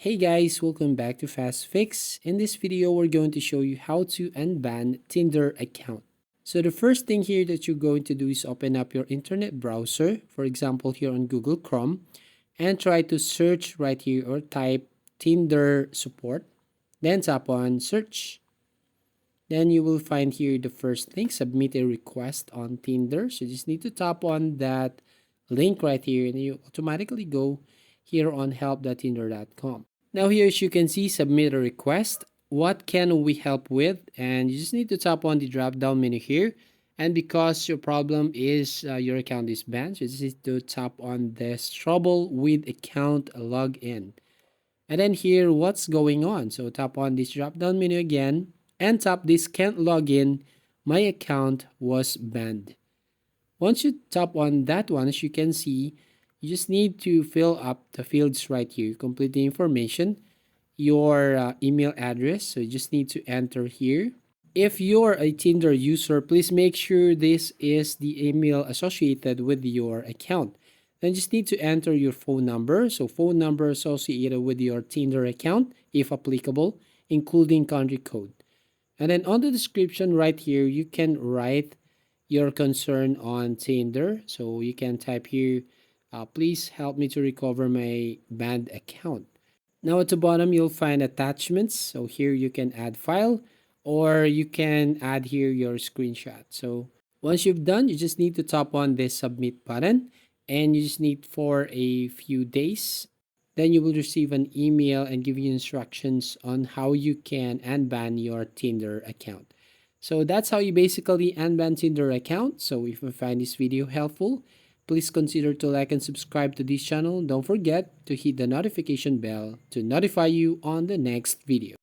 Hey guys, welcome back to Fast Fix. In this video, we're going to show you how to unban Tinder account. So the first thing here that you're going to do is open up your internet browser, for example here on Google Chrome, and try to search right here or type Tinder support. Then tap on search. Then you will find here the first link, submit a request on Tinder. So you just need to tap on that link right here and you automatically go here on help.tinder.com. Now here, as you can see, submit a request. What can we help with? And you just need to tap on the drop down menu here. And because your problem is your account is banned, so you just need to tap on this trouble with account login. And then here, what's going on? So tap on this drop down menu again and tap this can't log in. My account was banned. Once you tap on that one, as you can see, you just need to fill up the fields right here, complete the information, your email address. So you just need to enter here. If you're a Tinder user, please make sure this is the email associated with your account. Then just need to enter your phone number. So phone number associated with your Tinder account, if applicable, including country code. And then on the description right here, you can write your concern on Tinder. So you can type here, please help me to recover my banned account. Now at the bottom, you'll find attachments. So here you can add file or you can add here your screenshot. So once you've done, you just need to tap on this submit button and you just need for a few days. Then you will receive an email and give you instructions on how you can unban your Tinder account. So that's how you basically unban Tinder account. So if you find this video helpful, please consider to like and subscribe to this channel. Don't forget to hit the notification bell to notify you on the next video.